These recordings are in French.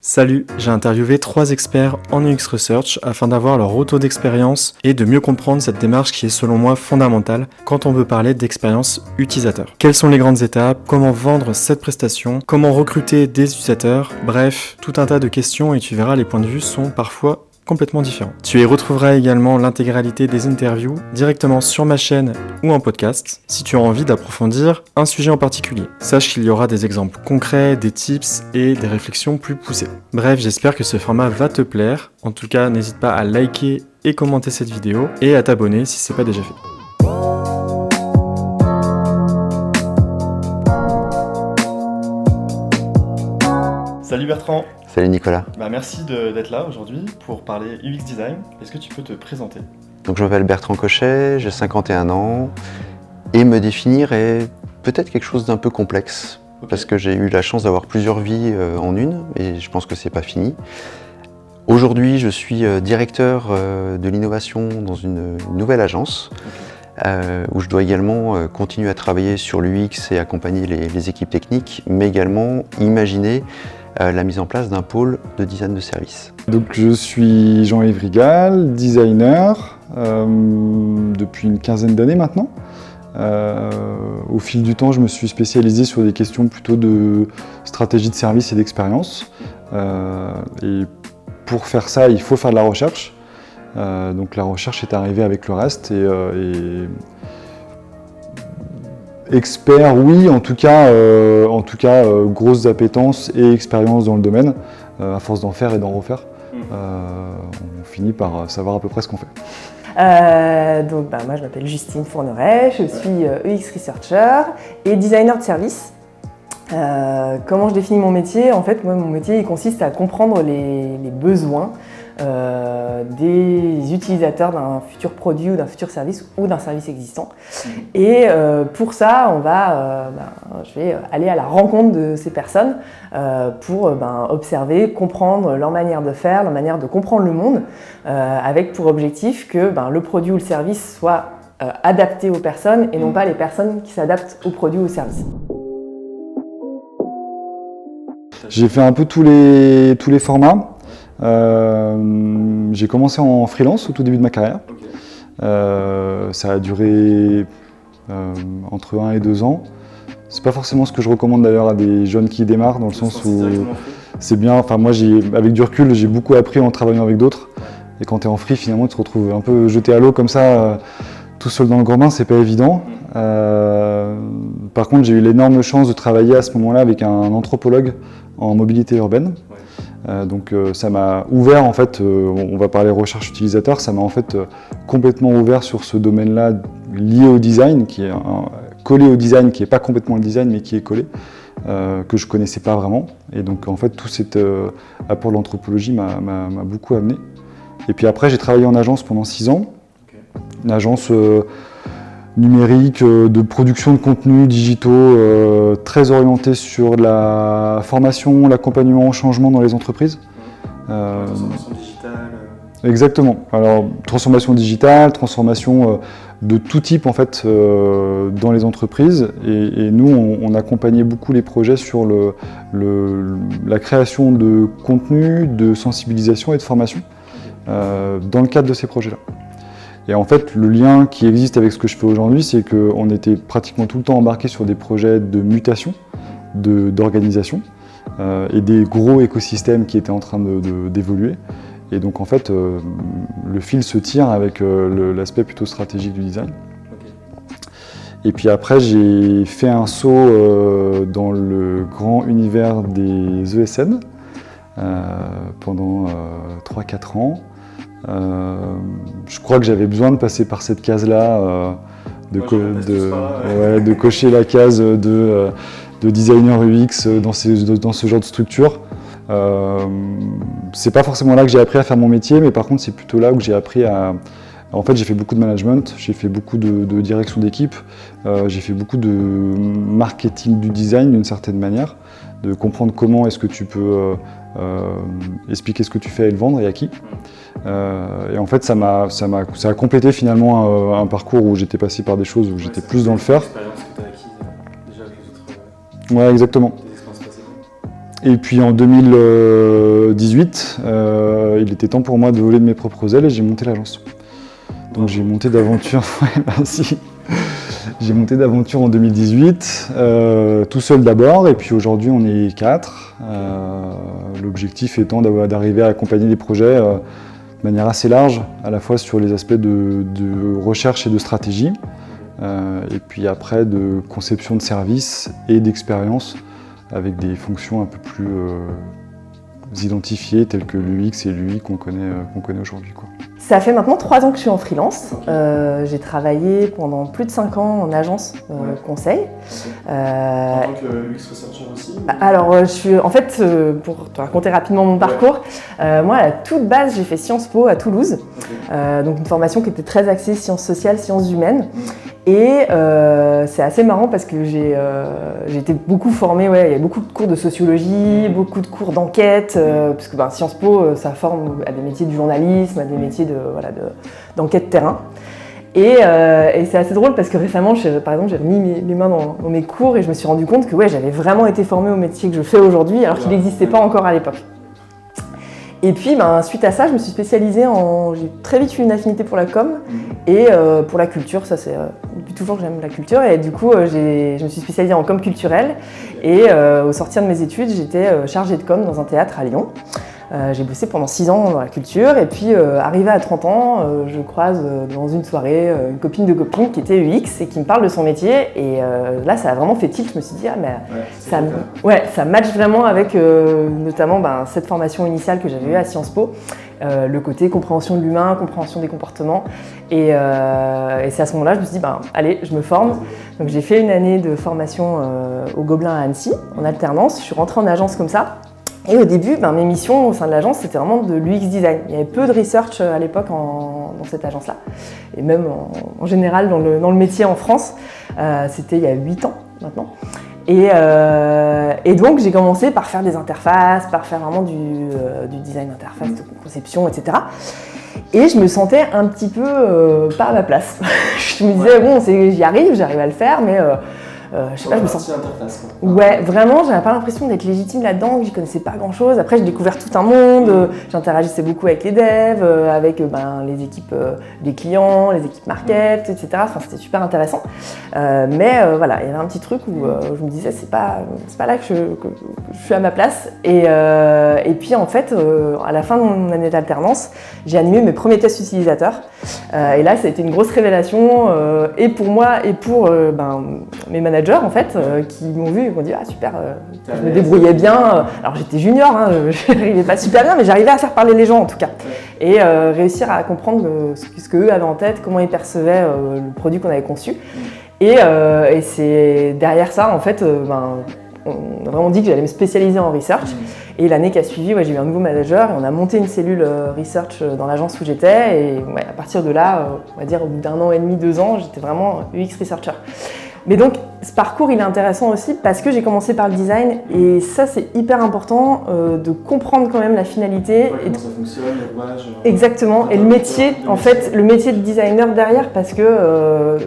Salut, j'ai interviewé 3 experts en UX Research afin d'avoir leur retour d'expérience et de mieux comprendre cette démarche qui est selon moi fondamentale quand on veut parler d'expérience utilisateur. Quelles sont les grandes étapes, comment vendre cette prestation, comment recruter des utilisateurs, bref, tout un tas de questions et tu verras les points de vue sont parfois complètement différents. Tu y retrouveras également l'intégralité des interviews directement sur ma chaîne ou en podcast si tu as envie d'approfondir un sujet en particulier. Sache qu'il y aura des exemples concrets, des tips et des réflexions plus poussées. Bref, j'espère que ce format va te plaire. En tout cas, n'hésite pas à liker et commenter cette vidéo et à t'abonner si ce n'est pas déjà fait. Salut Bertrand. Salut Nicolas. Merci d'être là aujourd'hui pour parler UX Design. Est-ce que tu peux te présenter ? Donc je m'appelle Bertrand Cochet, j'ai 51 ans et me définir est peut-être quelque chose d'un peu complexe parce que j'ai eu la chance d'avoir plusieurs vies en une et je pense que c'est pas fini. Aujourd'hui, je suis directeur de l'innovation dans une nouvelle agence où je dois également continuer à travailler sur l'UX et accompagner les équipes techniques, mais également imaginer la mise en place d'un pôle de design de service. Donc je suis Jean-Yves Rigal, designer depuis une quinzaine d'années maintenant. Au fil du temps, je me suis spécialisé sur des questions plutôt de stratégie de service et d'expérience. Et pour faire ça, il faut faire de la recherche. Donc la recherche est arrivée avec le reste et expert, oui, en tout cas, grosses appétences et expérience dans le domaine. À force d'en faire et d'en refaire, on finit par savoir à peu près ce qu'on fait. Moi je m'appelle Justine Fourneret, je suis UX Researcher et designer de service. Comment je définis mon métier ? En fait, moi, mon métier il consiste à comprendre les besoins des utilisateurs d'un futur produit ou d'un futur service ou d'un service existant. Et pour ça, je vais aller à la rencontre de ces personnes pour observer, comprendre leur manière de faire, leur manière de comprendre le monde, avec pour objectif que le produit ou le service soit adapté aux personnes et non pas les personnes qui s'adaptent au produit ou au service. J'ai fait un peu tous les formats. J'ai commencé en freelance au tout début de ma carrière. Ça a duré entre 1 et 2 ans. C'est pas forcément ce que je recommande d'ailleurs à des jeunes qui démarrent, dans le sens où c'est bien. Enfin, moi, avec du recul, j'ai beaucoup appris en travaillant avec d'autres. Et quand tu es en free, finalement, tu te retrouves un peu jeté à l'eau comme ça, tout seul dans le grand bain, c'est pas évident. Par contre, j'ai eu l'énorme chance de travailler à ce moment-là avec un anthropologue en mobilité urbaine. Donc ça m'a ouvert, en fait, on va parler recherche utilisateur, ça m'a en fait complètement ouvert sur ce domaine-là lié au design, qui est collé au design, qui n'est pas complètement le design, mais qui est collé, que je ne connaissais pas vraiment. Et donc en fait, tout cet apport de l'anthropologie m'a beaucoup amené. Et puis après, j'ai travaillé en agence pendant 6 ans, une agence numérique, de production de contenus digitaux, très orienté sur la formation, l'accompagnement au changement dans les entreprises. Transformation digitale. Exactement. Alors, transformation digitale, transformation de tout type en fait dans les entreprises. Et nous, on accompagnait beaucoup les projets sur la création de contenus, de sensibilisation et de formation dans le cadre de ces projets-là. Et en fait, le lien qui existe avec ce que je fais aujourd'hui, c'est qu'on était pratiquement tout le temps embarqué sur des projets de mutation, d'organisation, et des gros écosystèmes qui étaient en train d'évoluer. Et donc en fait, le fil se tire avec l'aspect plutôt stratégique du design. Et puis après, j'ai fait un saut dans le grand univers des ESN pendant 3-4 ans. Je crois que j'avais besoin de passer par cette case-là, de cocher la case de designer UX dans ce genre de structure. C'est pas forcément là que j'ai appris à faire mon métier, mais par contre c'est plutôt là où j'ai appris à... En fait, j'ai fait beaucoup de management, j'ai fait beaucoup de direction d'équipe, j'ai fait beaucoup de marketing du design d'une certaine manière, de comprendre comment est-ce que tu peux expliquer ce que tu fais et le vendre et à qui. Et en fait, ça a complété finalement un parcours où j'étais passé par des choses où j'étais plus dans le faire. L'expérience que tu as acquise déjà avec les autres. Ouais, exactement. Et puis en 2018, il était temps pour moi de voler de mes propres ailes et j'ai monté l'agence. Donc j'ai monté d'aventure, ouais, merci. J'ai monté d'aventure en 2018, tout seul d'abord, et puis aujourd'hui on est 4. L'objectif étant d'arriver à accompagner des projets de manière assez large, à la fois sur les aspects de recherche et de stratégie, et puis après de conception de services et d'expérience, avec des fonctions un peu plus identifiées, telles que l'UX et l'UI qu'on connaît aujourd'hui, quoi. Ça fait maintenant 3 ans que je suis en freelance. J'ai travaillé pendant plus de 5 ans en agence conseil. En tant que UX researcher aussi? Alors, pour te raconter rapidement mon parcours, moi à la toute base j'ai fait Sciences Po à Toulouse, donc une formation qui était très axée sciences sociales, sciences humaines. Et c'est assez marrant parce que j'ai été beaucoup formée, il y a beaucoup de cours de sociologie, beaucoup de cours d'enquête, parce que Sciences Po ça forme à des métiers du journalisme, à des métiers d'enquête terrain. Et c'est assez drôle parce que récemment, par exemple, j'ai remis les mains dans mes cours et je me suis rendu compte que j'avais vraiment été formée au métier que je fais aujourd'hui alors qu'il n'existait pas encore à l'époque. Et puis, suite à ça, je me suis spécialisée j'ai très vite eu une affinité pour la com et pour la culture. Ça, c'est depuis toujours que j'aime la culture. Et du coup, je me suis spécialisée en com culturelle. Et au sortir de mes études, j'étais chargée de com dans un théâtre à Lyon. J'ai bossé pendant 6 ans dans la culture. Et puis, arrivée à 30 ans, je croise dans une soirée une copine de copine qui était UX et qui me parle de son métier. Et là, ça a vraiment fait tilt. Je me suis dit, ça match vraiment avec notamment cette formation initiale que j'avais eue à Sciences Po. Le côté compréhension de l'humain, compréhension des comportements. Et c'est à ce moment-là, je me suis dit, allez, je me forme. Donc j'ai fait une année de formation au Gobelin à Annecy, en alternance. Je suis rentrée en agence comme ça. Et au début, mes missions au sein de l'agence, c'était vraiment de l'UX design. Il y avait peu de research à l'époque dans cette agence-là. Et même en général dans le métier en France. C'était il y a 8 ans maintenant. Et donc j'ai commencé par faire des interfaces, par faire vraiment du design d'interface, de conception, etc. Et je me sentais un petit peu pas à ma place. Je me disais, j'arrive à le faire, mais je sais pas, je me sens... Ouais, vraiment, j'avais pas l'impression d'être légitime là-dedans, que j'y connaissais pas grand-chose. Après, j'ai découvert tout un monde, j'interagissais beaucoup avec les devs, avec les équipes des clients, les équipes market, etc. Enfin, c'était super intéressant. Mais voilà, il y avait un petit truc où je me disais, c'est pas là que je suis à ma place. Et puis, en fait, à la fin de mon année d'alternance, j'ai animé mes premiers tests utilisateurs. Et là, ça a été une grosse révélation, et pour moi, et pour mes managers, en fait, qui m'ont vu et m'ont dit « Ah super, je me débrouillais bien ». Alors j'étais junior, je n'arrivais pas super bien, mais j'arrivais à faire parler les gens en tout cas. Et réussir à comprendre ce qu'eux avaient en tête, comment ils percevaient le produit qu'on avait conçu. Et c'est derrière ça, en fait, on a vraiment dit que j'allais me spécialiser en research. Et l'année qui a suivi, j'ai eu un nouveau manager et on a monté une cellule research dans l'agence où j'étais. Et à partir de là, on va dire au bout d'1 an et demi, 2 ans, j'étais vraiment UX researcher. Mais donc, ce parcours, il est intéressant aussi parce que j'ai commencé par le design et ça, c'est hyper important de comprendre quand même la finalité. Comment ça fonctionne, les rouages. Exactement, et le métier, en fait, le métier de designer derrière parce que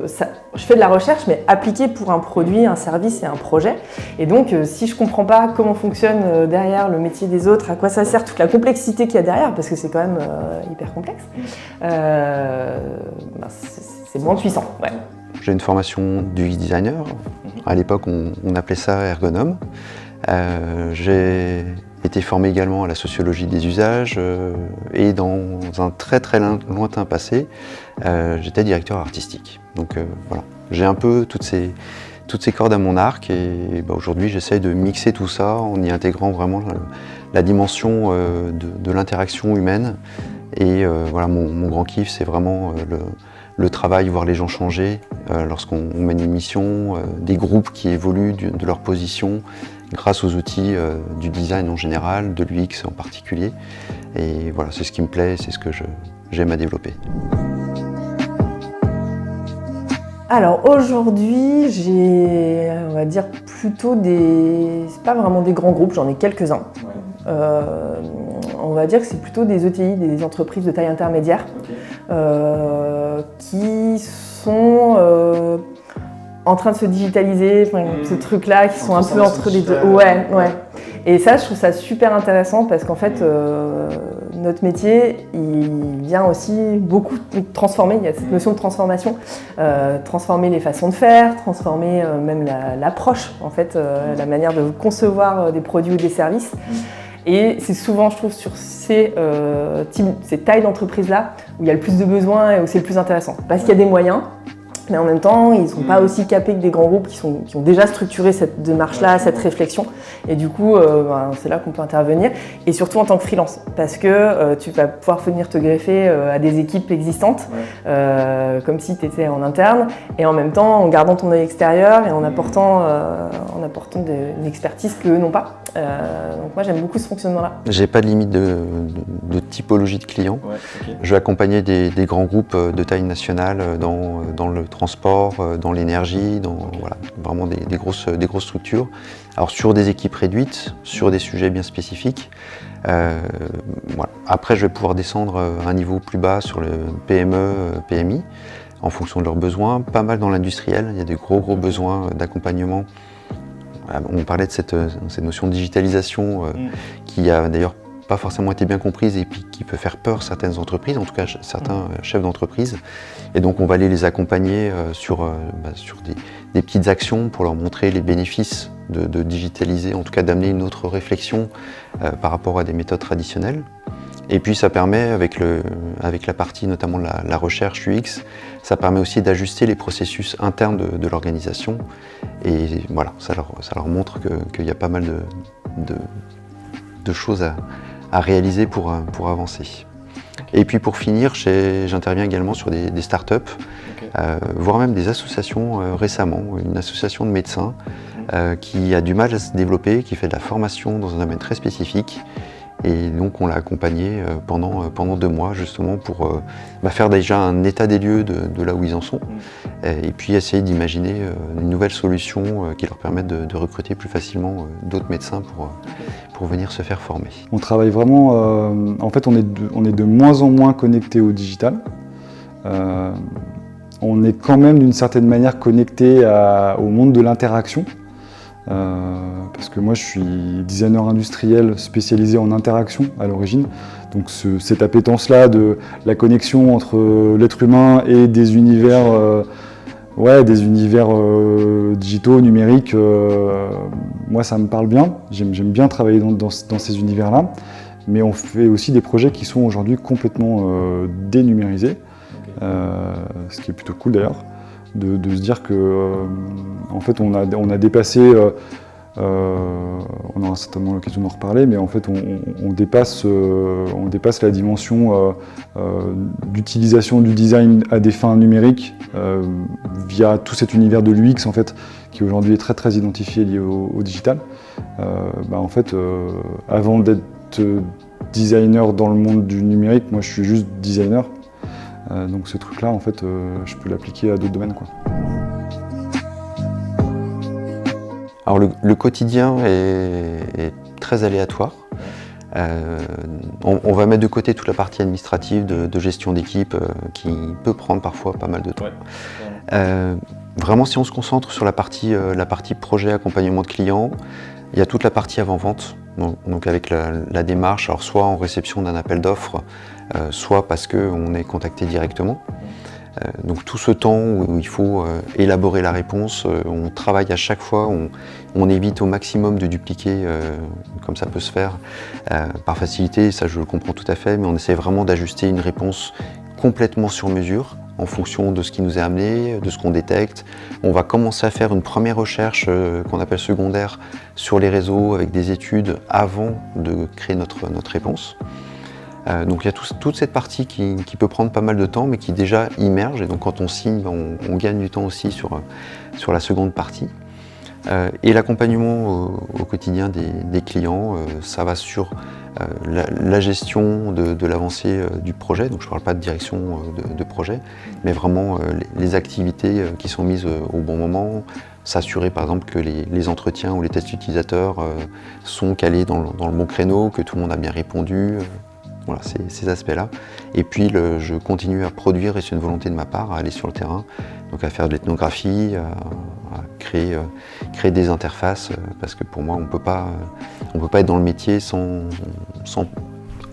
je fais de la recherche, mais appliquée pour un produit, un service et un projet. Et donc, si je comprends pas comment fonctionne derrière le métier des autres, à quoi ça sert, toute la complexité qu'il y a derrière, parce que c'est quand même hyper complexe, c'est moins puissant. Ouais. J'ai une formation d'UX designer. À l'époque, on appelait ça ergonome. J'ai été formé également à la sociologie des usages et dans un très très lointain passé, j'étais directeur artistique. Donc voilà, j'ai un peu toutes ces cordes à mon arc et aujourd'hui, j'essaye de mixer tout ça en y intégrant vraiment la dimension de l'interaction humaine. Et voilà, mon grand kiff, c'est vraiment le travail, voir les gens changer lorsqu'on mène une mission, des groupes qui évoluent de leur position grâce aux outils du design en général, de l'UX en particulier. Et voilà, c'est ce qui me plaît, c'est ce que j'aime à développer. Alors aujourd'hui, j'ai, on va dire, plutôt c'est pas vraiment des grands groupes, j'en ai quelques-uns. Ouais. On va dire que c'est plutôt des ETI, des entreprises de taille intermédiaire, qui sont en train de se digitaliser, ce truc-là, qui sont un peu entre les deux. Ouais. Et ça, je trouve ça super intéressant parce qu'en fait, notre métier, il vient aussi beaucoup transformer, il y a cette notion de transformation, transformer les façons de faire, transformer même l'approche, en fait, la manière de concevoir des produits ou des services. Et c'est souvent, je trouve, sur ces tailles d'entreprise-là où il y a le plus de besoins et où c'est le plus intéressant. Parce qu'il y a des moyens, mais en même temps, ils ne sont pas aussi capés que des grands groupes qui ont déjà structuré cette démarche-là, cette réflexion. Et du coup, c'est là qu'on peut intervenir. Et surtout en tant que freelance, parce que tu vas pouvoir venir te greffer à des équipes existantes, comme si tu étais en interne, et en même temps en gardant ton œil extérieur et en apportant une expertise qu'eux n'ont pas. Donc moi, j'aime beaucoup ce fonctionnement-là. J'ai pas de limite de typologie de clients. Je vais accompagner des grands groupes de taille nationale dans le transport, dans l'énergie, voilà, vraiment des grosses structures. Alors sur des équipes réduites, sur des sujets bien spécifiques. Voilà. Après, je vais pouvoir descendre à un niveau plus bas sur le PME, PMI, en fonction de leurs besoins. Pas mal dans l'industriel, il y a des gros besoins d'accompagnement. On parlait de cette notion de digitalisation qui a d'ailleurs pas forcément été bien comprise et puis qui peut faire peur certaines entreprises, en tout cas certains chefs d'entreprise. Et donc on va aller les accompagner sur des petites actions pour leur montrer les bénéfices de digitaliser, en tout cas d'amener une autre réflexion par rapport à des méthodes traditionnelles. Et puis ça permet, avec la partie notamment de la recherche UX, ça permet aussi d'ajuster les processus internes de l'organisation. Et voilà, ça leur montre qu'il y a pas mal de choses à réaliser pour avancer. Et puis pour finir, j'interviens également sur des startups, voire même des associations récemment, une association de médecins qui a du mal à se développer, qui fait de la formation dans un domaine très spécifique. Et donc on l'a accompagné pendant 2 mois justement pour faire déjà un état des lieux de là où ils en sont et puis essayer d'imaginer une nouvelle solution qui leur permette de recruter plus facilement d'autres médecins pour venir se faire former. On travaille vraiment, en fait on est de moins en moins connecté au digital. On est quand même d'une certaine manière connecté au monde de l'interaction. Parce que moi je suis designer industriel spécialisé en interaction à l'origine, donc cette appétence-là de la connexion entre l'être humain et des univers, digitaux, numériques, moi ça me parle bien, j'aime bien travailler dans ces univers-là, mais on fait aussi des projets qui sont aujourd'hui complètement dénumérisés, ce qui est plutôt cool d'ailleurs. De se dire que en fait on a dépassé, on aura certainement l'occasion d'en reparler, mais en fait on dépasse la dimension d'utilisation du design à des fins numériques via tout cet univers de l'UX en fait, qui aujourd'hui est très identifié lié au digital. En fait, avant d'être designer dans le monde du numérique, moi je suis juste designer. Donc ce truc-là, en fait, je peux l'appliquer à d'autres domaines, quoi. Alors le quotidien est très aléatoire. On va mettre de côté toute la partie administrative de gestion d'équipe qui peut prendre parfois pas mal de temps. Vraiment, si on se concentre sur la partie projet, accompagnement de clients, il y a toute la partie avant-vente, donc avec la démarche, alors soit en réception d'un appel d'offres, soit parce qu'on est contacté directement. Donc tout ce temps où il faut élaborer la réponse, on travaille à chaque fois, on évite au maximum de dupliquer comme ça peut se faire par facilité, ça je le comprends tout à fait, mais on essaie vraiment d'ajuster une réponse complètement sur mesure en fonction de ce qui nous est amené, de ce qu'on détecte. On va commencer à faire une première recherche qu'on appelle secondaire sur les réseaux avec des études avant de créer notre réponse. Donc il y a toute cette partie qui peut prendre pas mal de temps mais qui déjà immerge, et donc quand on signe, on gagne du temps aussi sur la seconde partie. Et l'accompagnement au quotidien des clients, ça va sur la gestion de l'avancée du projet, donc je ne parle pas de direction de projet, mais vraiment les activités qui sont mises au bon moment, s'assurer par exemple que les entretiens ou les tests utilisateurs sont calés dans le bon créneau, que tout le monde a bien répondu. Voilà, ces aspects-là. Et puis je continue à produire, et c'est une volonté de ma part, à aller sur le terrain, donc à faire de l'ethnographie, à créer des interfaces, parce que pour moi, on peut pas être dans le métier sans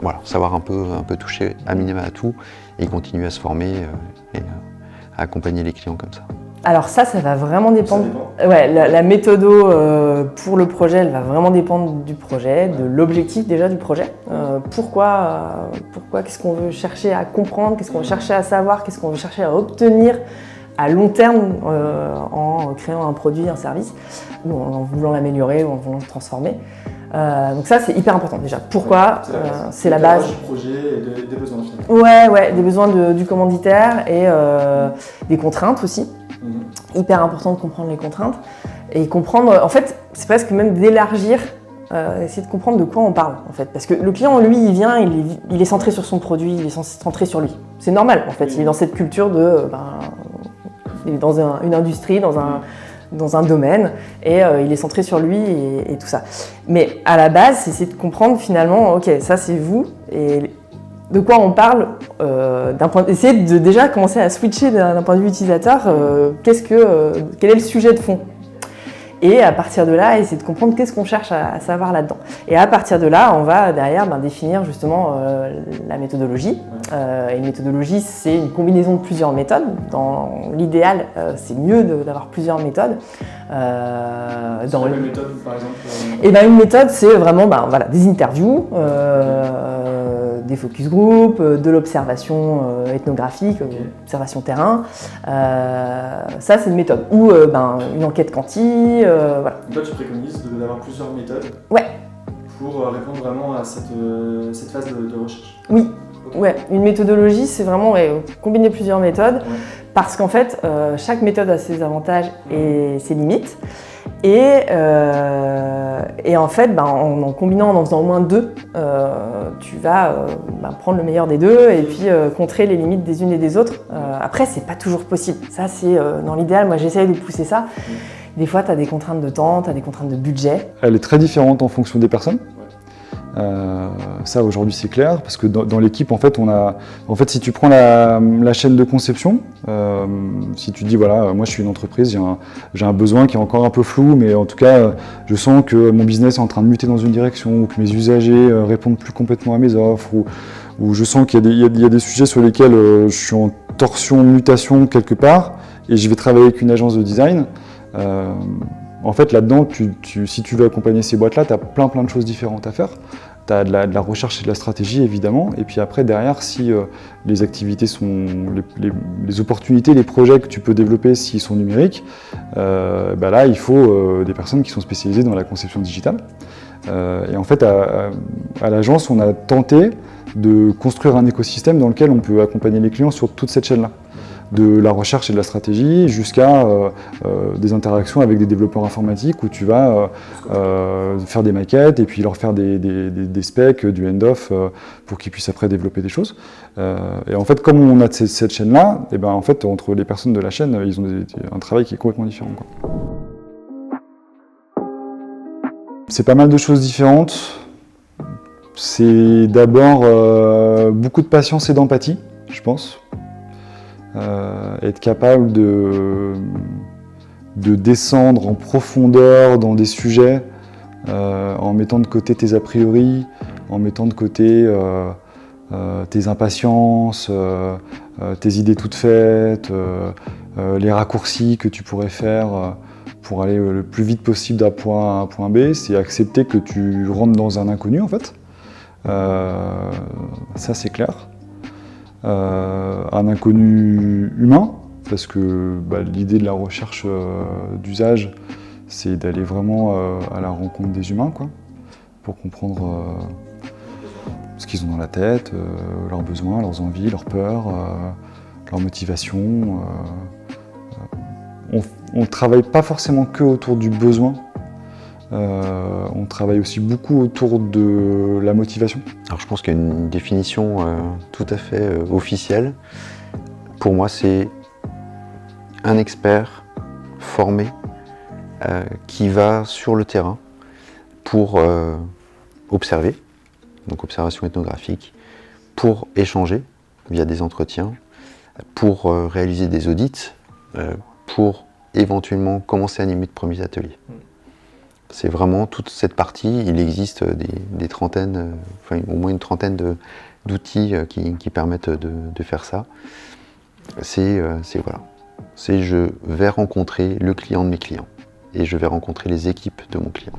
voilà, savoir un peu toucher à minima à tout et continuer à se former et à accompagner les clients comme ça. Alors ça va vraiment dépendre. Ouais, la méthodo pour le projet, elle va vraiment dépendre du projet, de l'objectif déjà du projet. Pourquoi qu'est-ce qu'on veut chercher à comprendre, qu'est-ce qu'on veut chercher à savoir, qu'est-ce qu'on veut chercher à obtenir à long terme en créant un produit, un service, ou en voulant l'améliorer ou en voulant le transformer. Donc ça c'est hyper important déjà. Pourquoi c'est la base du projet et des besoins. Ouais, des besoins du commanditaire et des contraintes aussi. Hyper important de comprendre les contraintes et comprendre, en fait, c'est presque même d'élargir, essayer de comprendre de quoi on parle en fait. Parce que le client, lui, il vient, il est centré sur son produit, il est centré sur lui. C'est normal en fait, il est dans cette culture il est dans une industrie, dans un domaine et il est centré sur lui et tout ça. Mais à la base, c'est essayer de comprendre finalement, ok, ça c'est vous et de quoi on parle, essayer de déjà commencer à switcher d'un point de vue utilisateur, quel est le sujet de fond. Et à partir de là, essayer de comprendre qu'est-ce qu'on cherche à savoir là-dedans. Et à partir de là, on va derrière définir justement la méthodologie. Et une méthodologie, c'est une combinaison de plusieurs méthodes. Dans l'idéal, c'est mieux d'avoir plusieurs méthodes. Quelle méthode, par exemple Et une méthode, c'est vraiment des interviews, des focus group, de l'observation ethnographique, observation terrain. Ça, c'est une méthode. Ou une enquête quanti. Voilà. Toi, tu préconises d'avoir plusieurs méthodes pour répondre vraiment à cette phase de recherche. Oui. Okay. Ouais. Une méthodologie, c'est vraiment combiner plusieurs méthodes parce qu'en fait, chaque méthode a ses avantages et ses limites. Et en fait, en combinant, en faisant au moins deux, tu vas prendre le meilleur des deux et puis contrer les limites des unes et des autres. Après, c'est pas toujours possible. Ça, c'est dans l'idéal. Moi, j'essaye de pousser ça. Des fois, tu as des contraintes de temps, tu as des contraintes de budget. Elle est très différente en fonction des personnes. Ça aujourd'hui c'est clair parce que dans l'équipe en fait si tu prends la chaîne de conception, si tu dis voilà moi je suis une entreprise, j'ai un besoin qui est encore un peu flou mais en tout cas je sens que mon business est en train de muter dans une direction ou que mes usagers répondent plus complètement à mes offres ou je sens qu'il y a des sujets sur lesquels je suis en torsion, mutation quelque part et je vais travailler avec une agence de design. En fait, là-dedans, si tu veux accompagner ces boîtes-là, tu as plein de choses différentes à faire. Tu as de la recherche et de la stratégie, évidemment. Et puis après, derrière, si les activités sont... les opportunités, les projets que tu peux développer, s'ils sont numériques, là, il faut des personnes qui sont spécialisées dans la conception digitale. Et en fait, à l'agence, on a tenté de construire un écosystème dans lequel on peut accompagner les clients sur toute cette chaîne-là. De la recherche et de la stratégie jusqu'à des interactions avec des développeurs informatiques où tu vas faire des maquettes et puis leur faire des specs, du end-off pour qu'ils puissent après développer des choses. Et en fait, comme on a cette chaîne-là, et en fait, entre les personnes de la chaîne, ils ont un travail qui est complètement différent, quoi. C'est pas mal de choses différentes. C'est d'abord beaucoup de patience et d'empathie, je pense. Être capable de descendre en profondeur dans des sujets en mettant de côté tes a priori, en mettant de côté tes impatiences, tes idées toutes faites, les raccourcis que tu pourrais faire pour aller le plus vite possible d'un point A à un point B, c'est accepter que tu rentres dans un inconnu en fait. Ça c'est clair. Un inconnu humain, parce que l'idée de la recherche d'usage, c'est d'aller vraiment à la rencontre des humains, quoi, pour comprendre ce qu'ils ont dans la tête, leurs besoins, leurs envies, leurs peurs, leurs motivations. On ne travaille pas forcément que autour du besoin. On travaille aussi beaucoup autour de la motivation. Alors je pense qu'il y a une définition tout à fait officielle. Pour moi, c'est un expert formé qui va sur le terrain pour observer, donc observation ethnographique, pour échanger via des entretiens, pour réaliser des audits, pour éventuellement commencer à animer de premiers ateliers. C'est vraiment toute cette partie, il existe des trentaines, au moins une trentaine d'outils qui permettent de faire ça. Voilà. Je vais rencontrer le client de mes clients et je vais rencontrer les équipes de mon client.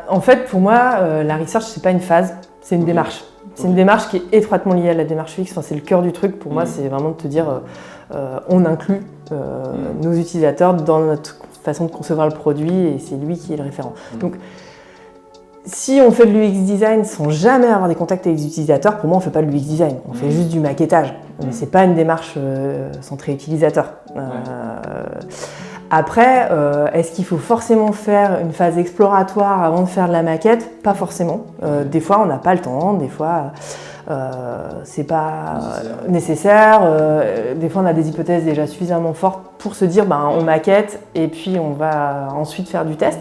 En fait, pour moi, la research, c'est pas une phase, c'est une démarche. C'est une démarche qui est étroitement liée à la démarche UX. Enfin, c'est le cœur du truc. Pour moi, c'est vraiment de te dire, on inclut nos utilisateurs dans notre façon de concevoir le produit et c'est lui qui est le référent. Donc, si on fait de l'UX design sans jamais avoir des contacts avec les utilisateurs, pour moi, on ne fait pas de l'UX design. On fait juste du maquettage. Mais c'est pas une démarche centrée utilisateur. Après, est-ce qu'il faut forcément faire une phase exploratoire avant de faire de la maquette? Pas forcément. Des fois, on n'a pas le temps. Des fois, c'est pas nécessaire. Des fois, on a des hypothèses déjà suffisamment fortes pour se dire on maquette et puis on va ensuite faire du test.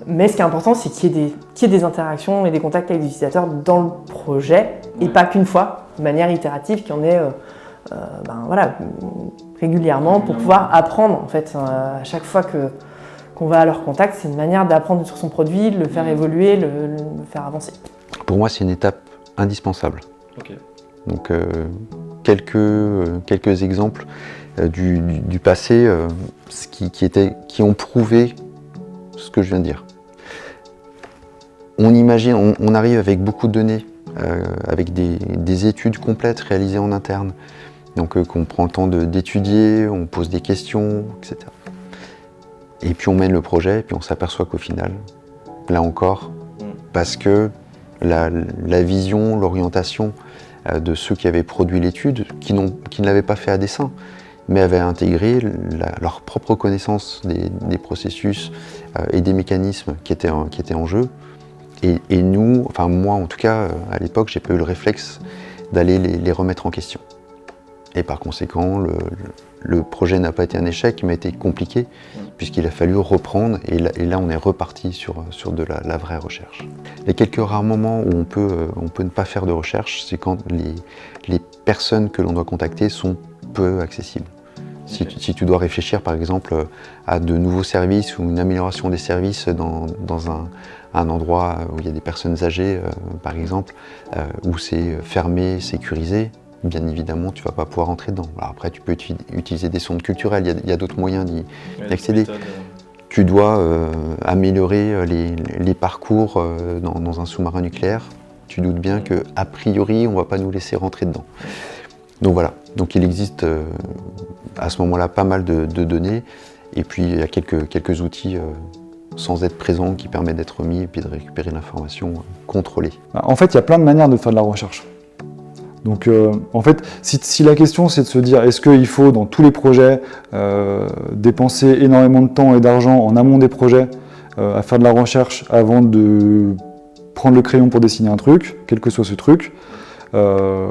Mais ce qui est important, c'est qu'il y ait des interactions et des contacts avec les utilisateurs dans le projet et pas qu'une fois, de manière itérative, qu'il y en ait régulièrement pour pouvoir apprendre en fait. À chaque fois qu'on va à leur contact, c'est une manière d'apprendre sur son produit, de le faire évoluer, le faire avancer. Pour moi, c'est une étape indispensable. Okay. Donc, quelques exemples du passé qui ont prouvé ce que je viens de dire. On arrive avec beaucoup de données, avec des études complètes réalisées en interne, donc qu'on prend le temps d'étudier, on pose des questions, etc. Et puis on mène le projet, et puis on s'aperçoit qu'au final, là encore, parce que la vision, l'orientation de ceux qui avaient produit l'étude, qui ne l'avaient pas fait à dessein, mais avaient intégré leur propre connaissance des processus et des mécanismes qui étaient en jeu. Et nous, enfin moi en tout cas, à l'époque, j'ai pas eu le réflexe d'aller les remettre en question. Et par conséquent, le projet n'a pas été un échec, mais a été compliqué, puisqu'il a fallu reprendre, et là on est reparti sur de la vraie recherche. Les quelques rares moments où on peut ne pas faire de recherche, c'est quand les personnes que l'on doit contacter sont peu accessibles. Si tu dois réfléchir par exemple à de nouveaux services ou une amélioration des services dans un endroit où il y a des personnes âgées, par exemple, où c'est fermé, sécurisé, bien évidemment, tu ne vas pas pouvoir entrer dedans. Alors après, tu peux utiliser des sondes culturelles, il y a d'autres moyens d'y accéder. Tu dois améliorer les parcours dans un sous-marin nucléaire. Tu doutes bien qu'a priori, on ne va pas nous laisser rentrer dedans. Donc voilà, donc il existe à ce moment-là pas mal de données, et puis il y a quelques outils sans être présents qui permettent d'être mis et puis de récupérer l'information contrôlée. En fait, il y a plein de manières de faire de la recherche. Donc en fait, si la question c'est de se dire est-ce qu'il faut dans tous les projets dépenser énormément de temps et d'argent en amont des projets à faire de la recherche avant de prendre le crayon pour dessiner un truc, quel que soit ce truc, moi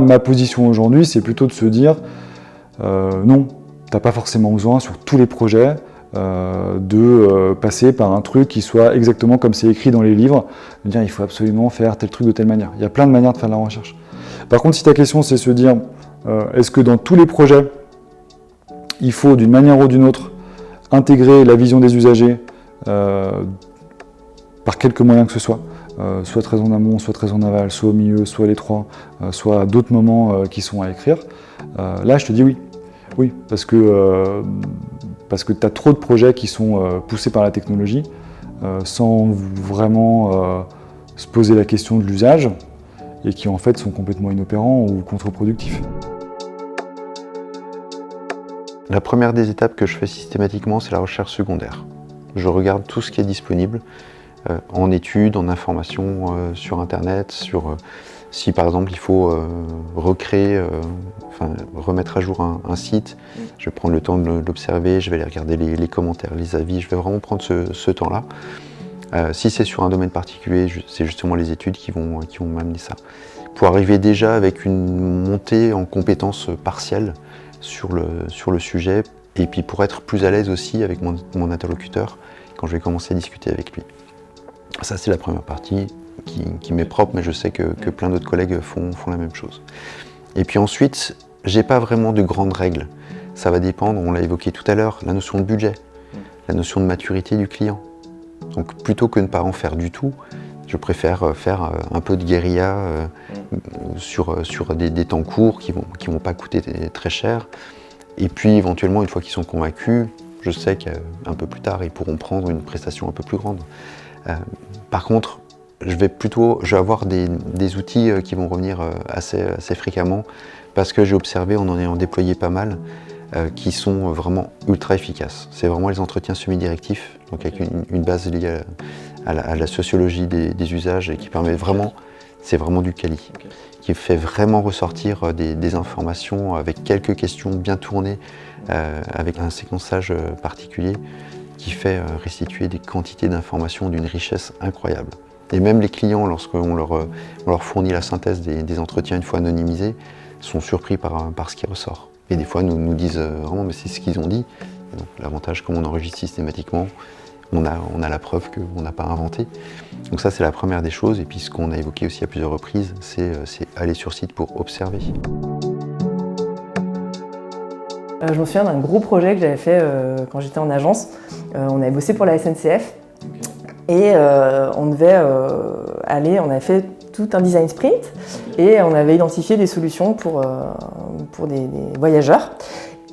ma position aujourd'hui c'est plutôt de se dire non, t'as pas forcément besoin sur tous les projets de passer par un truc qui soit exactement comme c'est écrit dans les livres, de dire il faut absolument faire tel truc de telle manière. Il y a plein de manières de faire de la recherche. Par contre, si ta question c'est se dire est-ce que dans tous les projets, il faut d'une manière ou d'une autre intégrer la vision des usagers par quelque moyen que ce soit, soit très en amont, soit très en aval, soit au milieu, soit les trois, soit à d'autres moments qui sont à écrire, là je te dis oui. Oui, parce que tu as trop de projets qui sont poussés par la technologie sans vraiment se poser la question de l'usage et qui en fait sont complètement inopérants ou contre-productifs. La première des étapes que je fais systématiquement, c'est la recherche secondaire. Je regarde tout ce qui est disponible en études, en informations sur Internet, si par exemple il faut recréer, remettre à jour un site, je vais prendre le temps de l'observer, je vais aller regarder les commentaires, les avis, je vais vraiment prendre ce temps-là. Si c'est sur un domaine particulier, c'est justement les études qui vont m'amener ça. Pour arriver déjà avec une montée en compétences partielles sur le sujet, et puis pour être plus à l'aise aussi avec mon interlocuteur quand je vais commencer à discuter avec lui. Ça c'est la première partie qui m'est propre, mais je sais que plein d'autres collègues font la même chose. Et puis ensuite, j'ai pas vraiment de grandes règles. Ça va dépendre, on l'a évoqué tout à l'heure, la notion de budget, la notion de maturité du client. Donc plutôt que de ne pas en faire du tout, je préfère faire un peu de guérilla sur des temps courts qui vont pas coûter très cher. Et puis éventuellement, une fois qu'ils sont convaincus, je sais qu'un peu plus tard, ils pourront prendre une prestation un peu plus grande. Par contre, je vais avoir des outils qui vont revenir assez fréquemment parce que j'ai observé, en ayant déployé pas mal, qui sont vraiment ultra efficaces. C'est vraiment les entretiens semi-directifs, donc avec une base liée à la sociologie des usages et qui permet vraiment, c'est vraiment du quali, qui fait vraiment ressortir des informations avec quelques questions bien tournées, avec un séquençage particulier qui fait restituer des quantités d'informations d'une richesse incroyable. Et même les clients, lorsqu'on leur fournit la synthèse des entretiens une fois anonymisés, sont surpris par ce qui ressort. Et des fois nous disent vraiment mais c'est ce qu'ils ont dit. L'avantage, comme on enregistre systématiquement, on a la preuve qu'on n'a pas inventé. Donc ça, c'est la première des choses. Et puis ce qu'on a évoqué aussi à plusieurs reprises, c'est aller sur site pour observer. Je me souviens d'un gros projet que j'avais fait quand j'étais en agence. On avait bossé pour la SNCF et on devait on avait fait tout un design sprint et on avait identifié des solutions pour des voyageurs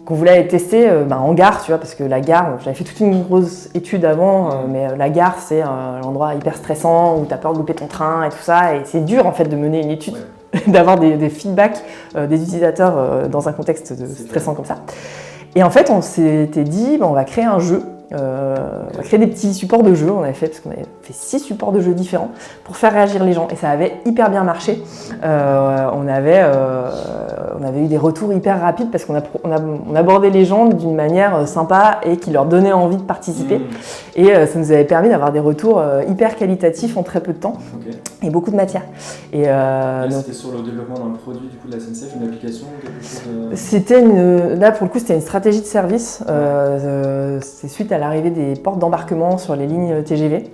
qu'on voulait aller tester en gare, tu vois, parce que la gare, j'avais fait toute une grosse étude avant, mais la gare c'est un endroit hyper stressant où tu as peur de louper ton train et tout ça, et c'est dur en fait de mener une étude, d'avoir des feedbacks des utilisateurs dans un contexte stressant comme ça. Et en fait on s'était dit, on va créer un jeu. On va créer des petits supports de jeu, parce qu'on avait fait 6 supports de jeu différents pour faire réagir les gens et ça avait hyper bien marché. On avait eu des retours hyper rapides parce qu'on abordait les gens d'une manière sympa et qui leur donnait envie de participer. Et ça nous avait permis d'avoir des retours hyper qualitatifs en très peu de temps et beaucoup de matière. Et c'était sur le développement d'un produit du coup de la SNCF, une application, quelque chose de... C'était là pour le coup c'était une stratégie de service. C'est suite à l'arrivée des portes d'embarquement sur les lignes TGV,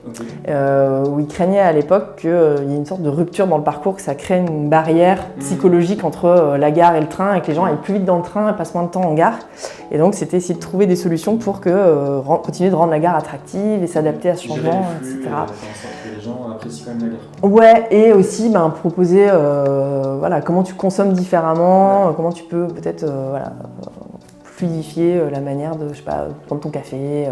où ils craignaient à l'époque qu'il y ait une sorte de rupture dans le parcours, que ça crée une barrière psychologique entre la gare et le train, et que les gens aillent plus vite dans le train et passent moins de temps en gare. Et donc c'était essayer de trouver des solutions pour continuer de rendre la gare attractive et s'adapter à ce changement, etc. Que les gens apprécient quand même la gare. Ouais, et aussi proposer comment tu consommes différemment, comment tu peux peut-être fluidifier la manière de, prendre ton café,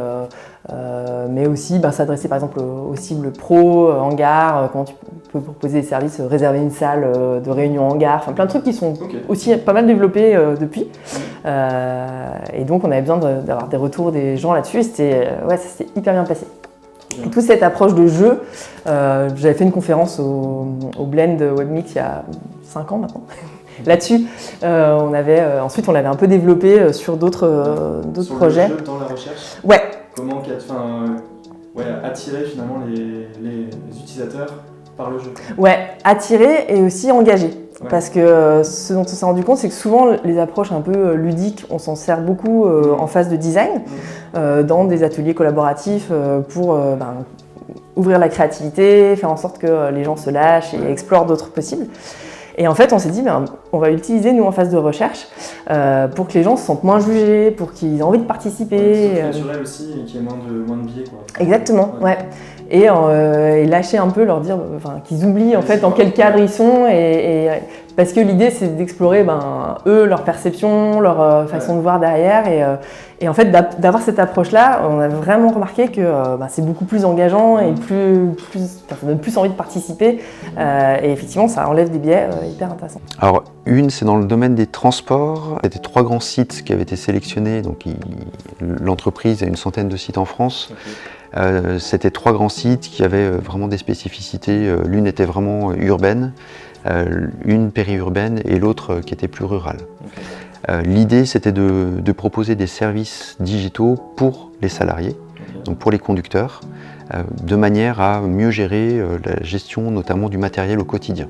mais aussi s'adresser par exemple aux cibles pro en gare, comment tu peux proposer des services, réserver une salle de réunion en gare, plein de trucs qui sont aussi pas mal développés depuis. Et donc on avait besoin d'avoir des retours des gens là-dessus, et ça s'est hyper bien passé. Et toute cette approche de jeu, j'avais fait une conférence au Blend Webmix il y a 5 ans maintenant. Là-dessus, ensuite on l'avait un peu développé sur d'autres projets. Le jeu dans la recherche. Ouais. Comment attirer finalement les utilisateurs par le jeu. Ouais, attirer et aussi engager. Ouais. Parce que ce dont on s'est rendu compte, c'est que souvent les approches un peu ludiques, on s'en sert beaucoup en phase de design, dans des ateliers collaboratifs pour ouvrir la créativité, faire en sorte que les gens se lâchent et explorent d'autres possibles. Et en fait, on s'est dit, on va utiliser, nous, en phase de recherche, pour que les gens se sentent moins jugés, pour qu'ils aient envie de participer. C'est naturel aussi, et qu'il y ait moins de biais, quoi. Exactement, ouais. Et lâcher un peu, leur dire qu'ils oublient en fait dans quel cadre ils sont, parce que l'idée c'est d'explorer eux, leur perception, leur façon de voir derrière, et en fait d'avoir cette approche-là, on a vraiment remarqué que c'est beaucoup plus engageant et ça donne plus envie de participer, et effectivement ça enlève des biais hyper intéressants. Alors c'est dans le domaine des transports. C'était 3 grands sites qui avaient été sélectionnés, donc l'entreprise a une centaine de sites en France. C'était 3 grands sites qui avaient vraiment des spécificités. L'une était vraiment urbaine, une périurbaine et l'autre qui était plus rurale. L'idée c'était de proposer des services digitaux pour les salariés, donc pour les conducteurs, de manière à mieux gérer la gestion notamment du matériel au quotidien.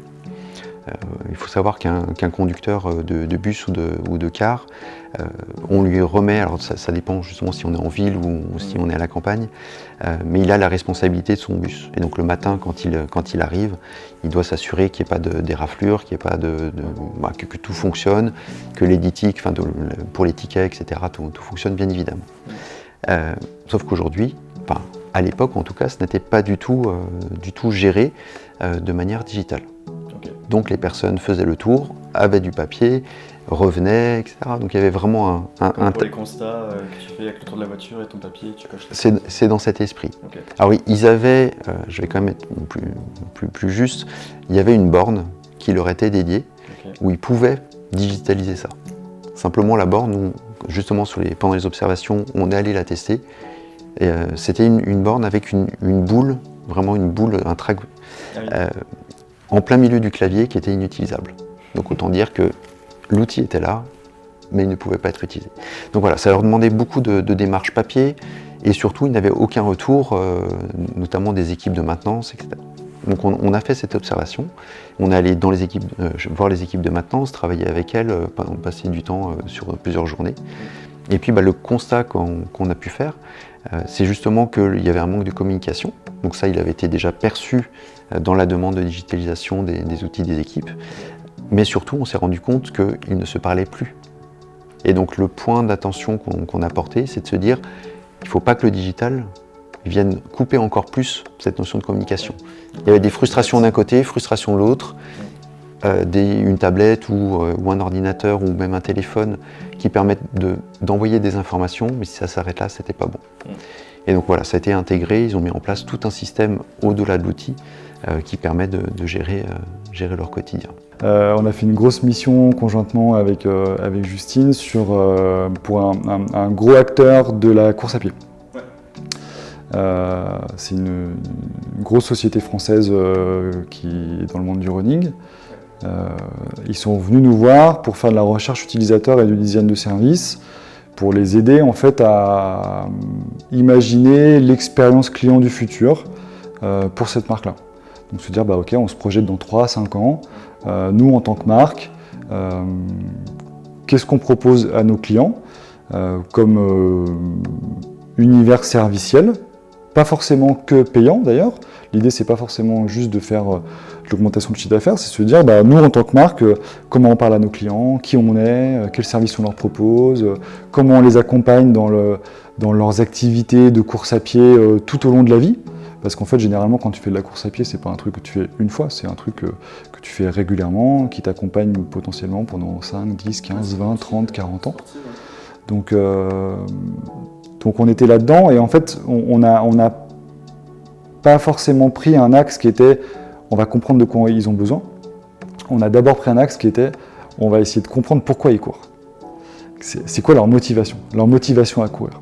Il faut savoir qu'un conducteur de bus ou de car, on lui remet, alors ça dépend justement si on est en ville ou si on est à la campagne, mais il a la responsabilité de son bus. Et donc le matin, quand il arrive, il doit s'assurer qu'il n'y ait pas des raflures, qu'il n'y ait pas que tout fonctionne, que l'éditique, pour les tickets, etc., tout fonctionne bien évidemment. Sauf qu'aujourd'hui, à l'époque en tout cas, ce n'était pas du tout géré de manière digitale. Donc les personnes faisaient le tour, avaient du papier, revenaient, etc. Donc il y avait vraiment Pour les constats que tu fais avec le tour de la voiture et ton papier, tu coches. C'est dans cet esprit. Okay. Alors oui, ils avaient, je vais quand même être plus juste, il y avait une borne qui leur était dédiée, où ils pouvaient digitaliser ça. Simplement la borne, nous, justement pendant les observations, on est allé la tester. C'était une borne avec une boule, vraiment une boule, un track. En plein milieu du clavier qui était inutilisable. Donc autant dire que l'outil était là, mais il ne pouvait pas être utilisé. Donc voilà, ça leur demandait beaucoup de démarches papier, et surtout ils n'avaient aucun retour, notamment des équipes de maintenance, etc. Donc on a fait cette observation, on est allé dans les équipes, voir les équipes de maintenance, travailler avec elles, passer du temps sur plusieurs journées. Et puis le constat qu'on a pu faire, c'est justement qu'il y avait un manque de communication. Donc ça, il avait été déjà perçu dans la demande de digitalisation des outils des équipes. Mais surtout, on s'est rendu compte qu'ils ne se parlaient plus. Et donc le point d'attention qu'on a porté, c'est de se dire qu'il ne faut pas que le digital vienne couper encore plus cette notion de communication. Il y avait des frustrations d'un côté, frustrations de l'autre, une tablette ou un ordinateur ou même un téléphone qui permettent d'envoyer des informations, mais si ça s'arrête là, c'était pas bon. Et donc voilà, ça a été intégré, ils ont mis en place tout un système au-delà de l'outil qui permet de gérer leur quotidien. On a fait une grosse mission conjointement avec Justine pour un gros acteur de la course à pied. C'est une grosse société française qui est dans le monde du running. Ils sont venus nous voir pour faire de la recherche utilisateur et du design de service, pour les aider en fait à imaginer l'expérience client du futur pour cette marque-là. Donc se dire ok, on se projette dans 3 à 5 ans, nous en tant que marque, qu'est-ce qu'on propose à nos clients comme univers serviciel, pas forcément que payant d'ailleurs. L'idée, c'est pas forcément juste de faire de l'augmentation de chiffre d'affaires, c'est se dire, nous, en tant que marque, comment on parle à nos clients, qui on est, quels services on leur propose, comment on les accompagne dans leurs activités de course à pied tout au long de la vie. Parce qu'en fait, généralement, quand tu fais de la course à pied, c'est pas un truc que tu fais une fois, c'est un truc que tu fais régulièrement, qui t'accompagne potentiellement pendant 5, 10, 15, 20, 30, 40 ans. Donc on était là-dedans, et en fait, on a pas forcément pris un axe qui était on va comprendre de quoi ils ont besoin. On a d'abord pris un axe qui était on va essayer de comprendre pourquoi ils courent. C'est quoi leur motivation à courir.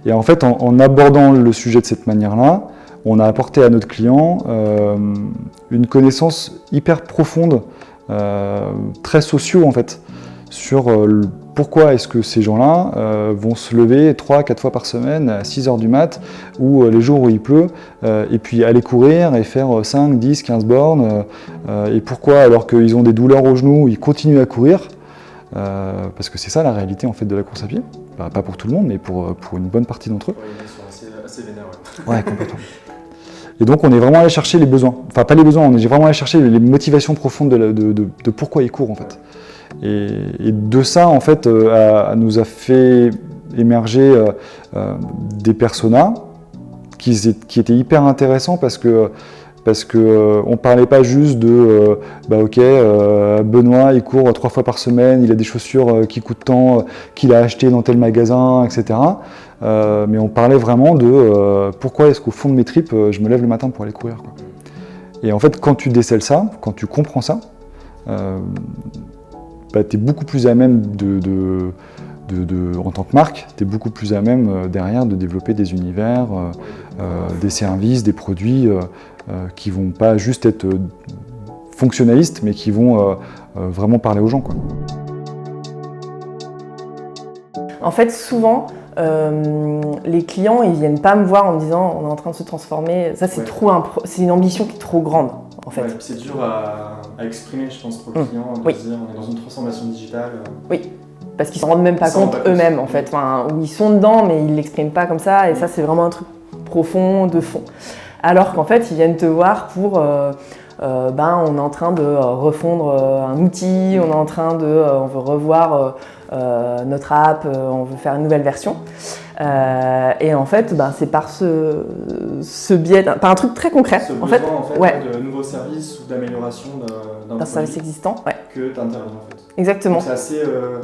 Et en fait, en abordant le sujet de cette manière-là, on a apporté à notre client une connaissance hyper profonde, très sociaux en fait, sur pourquoi est-ce que ces gens-là vont se lever 3-4 fois par semaine à 6h du mat ou les jours où il pleut et puis aller courir et faire 5, 10, 15 bornes et pourquoi alors qu'ils ont des douleurs aux genoux, ils continuent à courir parce que c'est ça la réalité en fait de la course à pied. Pas pour tout le monde mais pour une bonne partie d'entre eux. Ouais, ils sont assez vénères. Ouais, complètement. Et donc on est vraiment allé chercher les besoins, enfin pas les besoins, on est vraiment allé chercher les motivations profondes de pourquoi ils courent en fait. Et de ça, en fait, nous a fait émerger des personas qui étaient hyper intéressants parce que on parlait pas juste de Benoît il court 3 fois par semaine, il a des chaussures qui coûtent tant, qu'il a acheté dans tel magasin, etc. Mais on parlait vraiment de pourquoi est-ce qu'au fond de mes tripes, je me lève le matin pour aller courir, quoi. Et en fait, quand tu décèles ça, quand tu comprends ça, tu es beaucoup plus à même en tant que marque, tu es beaucoup plus à même derrière de développer des univers, des services, des produits qui vont pas juste être fonctionnalistes, mais qui vont vraiment parler aux gens, quoi. En fait, souvent, les clients, ils viennent pas me voir en me disant on est en train de se transformer. Ça, c'est c'est une ambition qui est trop grande, en fait. Ouais, c'est dur à exprimer, je pense, pour le client, de se dire on est dans une transformation digitale. Oui. Parce qu'ils ne s'en rendent même pas compte eux-mêmes, en fait. Enfin, ou ils sont dedans, mais ils ne l'expriment pas comme ça. Et ça, c'est vraiment un truc profond, de fond. Alors qu'en fait, ils viennent te voir pour... on est en train de refondre un outil, on est en train de... on veut revoir notre app, on veut faire une nouvelle version. Et en fait, c'est par ce biais, par un truc très concret. Ce besoin, de nouveaux services ou d'amélioration d'un service existant, que tu interviens, en fait. Exactement. Donc c'est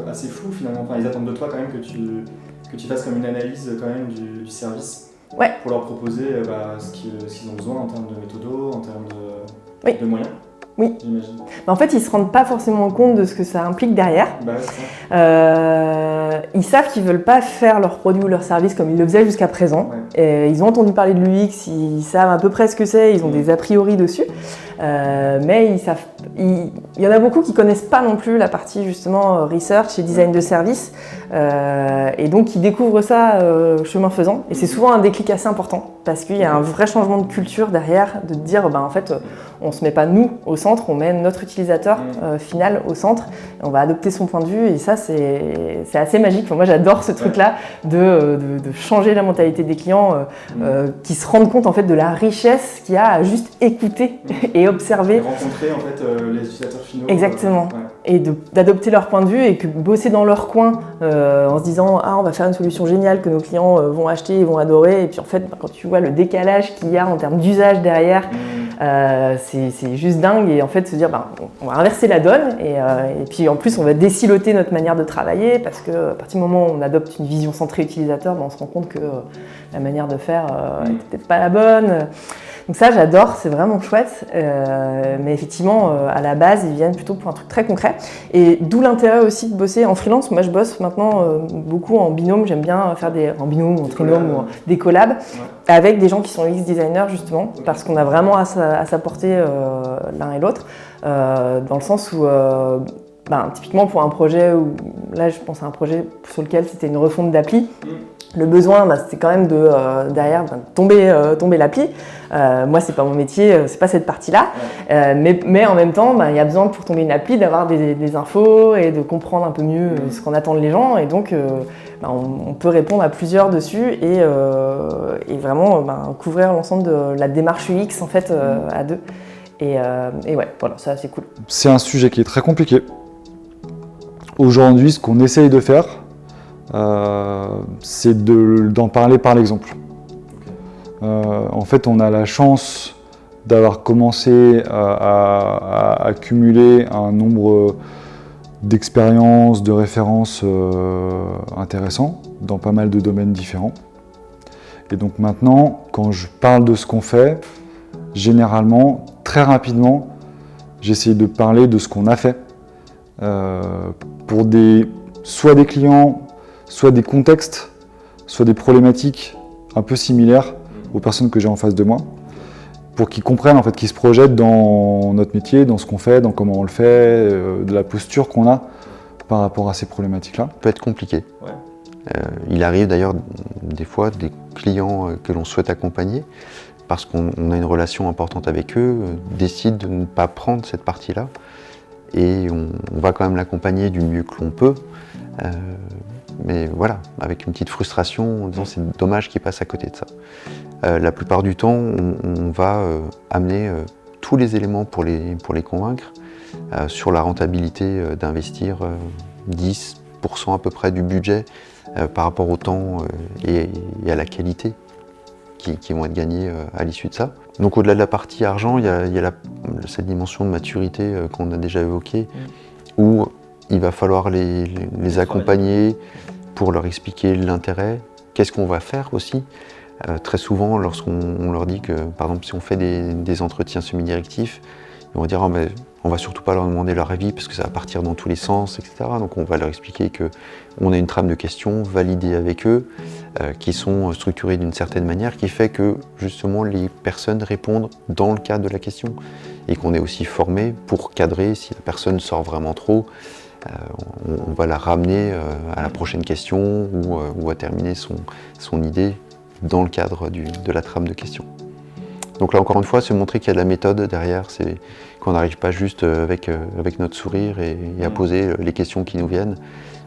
assez flou finalement. Enfin, ils attendent de toi quand même que tu fasses comme une analyse quand même du service pour leur proposer ce qu'ils ont besoin en termes de méthodo, en termes de moyens. Oui. J'imagine. En fait, ils ne se rendent pas forcément compte de ce que ça implique derrière. C'est ça. Ils savent qu'ils ne veulent pas faire leur produit ou leur service comme ils le faisaient jusqu'à présent. Et ils ont entendu parler de l'UX, ils savent à peu près ce que c'est, ils ont des a priori dessus. Mais il y en a beaucoup qui ne connaissent pas non plus la partie justement research et design de service. Et donc, ils découvrent ça chemin faisant. Et c'est souvent un déclic assez important parce qu'il y a un vrai changement de culture derrière, de dire en fait, on ne se met pas nous au centre, on met notre utilisateur final au centre. On va adopter son point de vue et ça, c'est assez magique. Enfin, moi, j'adore ce truc-là de changer la mentalité des clients qui se rendent compte en fait de la richesse qu'il y a à juste écouter et observer. Et rencontrer en fait les utilisateurs finaux. Exactement. Et d'adopter leur point de vue et que bosser dans leur coin en se disant on va faire une solution géniale que nos clients vont acheter et vont adorer. Et puis en fait, quand tu vois le décalage qu'il y a en termes d'usage derrière, c'est juste dingue. Et en fait, se dire on va inverser la donne et puis en plus on va désiloter notre manière de travailler parce qu'à partir du moment où on adopte une vision centrée utilisateur, on se rend compte que la manière de faire n'est peut-être pas la bonne. Donc ça, j'adore, c'est vraiment chouette. Mais effectivement, à la base, ils viennent plutôt pour un truc très concret. Et d'où l'intérêt aussi de bosser en freelance. Moi, je bosse maintenant beaucoup en binôme. J'aime bien faire en binôme, en trinôme, ou des collabs avec des gens qui sont UX designers, justement, parce qu'on a vraiment à s'apporter l'un et l'autre. Dans le sens où, typiquement pour un projet où, là, je pense à un projet sur lequel c'était une refonte d'appli. Le besoin, c'était quand même derrière tomber l'appli. Moi, c'est pas mon métier, c'est pas cette partie-là. Mais en même temps, il y a besoin pour tomber une appli d'avoir des infos et de comprendre un peu mieux ce qu'on attend de les gens. Et donc, on peut répondre à plusieurs dessus et vraiment couvrir l'ensemble de la démarche UX en fait à deux. Et voilà, ça c'est cool. C'est un sujet qui est très compliqué. Aujourd'hui, ce qu'on essaye de faire, c'est d'en parler par l'exemple. En fait, on a la chance d'avoir commencé à accumuler un nombre d'expériences, de références intéressants dans pas mal de domaines différents. Et donc maintenant, quand je parle de ce qu'on fait, généralement, très rapidement, j'essaie de parler de ce qu'on a fait pour soit des clients, soit des contextes, soit des problématiques un peu similaires aux personnes que j'ai en face de moi, pour qu'ils comprennent, en fait, qu'ils se projettent dans notre métier, dans ce qu'on fait, dans comment on le fait, de la posture qu'on a par rapport à ces problématiques-là. Ça peut être compliqué. Il arrive d'ailleurs des fois des clients que l'on souhaite accompagner, parce qu'on a une relation importante avec eux, décident de ne pas prendre cette partie-là, et on va quand même l'accompagner du mieux que l'on peut. Mais voilà, avec une petite frustration en disant c'est dommage qu'ils passent à côté de ça. La plupart du temps, on va amener tous les éléments pour les convaincre sur la rentabilité d'investir 10% à peu près du budget par rapport au temps et à la qualité qui vont être gagnés à l'issue de ça. Donc au-delà de la partie argent, il y a cette dimension de maturité qu'on a déjà évoquée, où il va falloir les accompagner pour leur expliquer l'intérêt, qu'est-ce qu'on va faire aussi. Très souvent, lorsqu'on leur dit que, par exemple, si on fait des entretiens semi-directifs, ils vont dire oh, mais on va surtout pas leur demander leur avis parce que ça va partir dans tous les sens, etc. Donc on va leur expliquer qu'on a une trame de questions validée avec eux, qui sont structurées d'une certaine manière, qui fait que justement les personnes répondent dans le cadre de la question et qu'on est aussi formé pour cadrer si la personne sort vraiment trop. on va la ramener à la prochaine question ou à terminer son idée dans le cadre de la trame de questions. Donc là encore une fois, se montrer qu'il y a de la méthode derrière, c'est qu'on n'arrive pas juste avec notre sourire et à poser les questions qui nous viennent,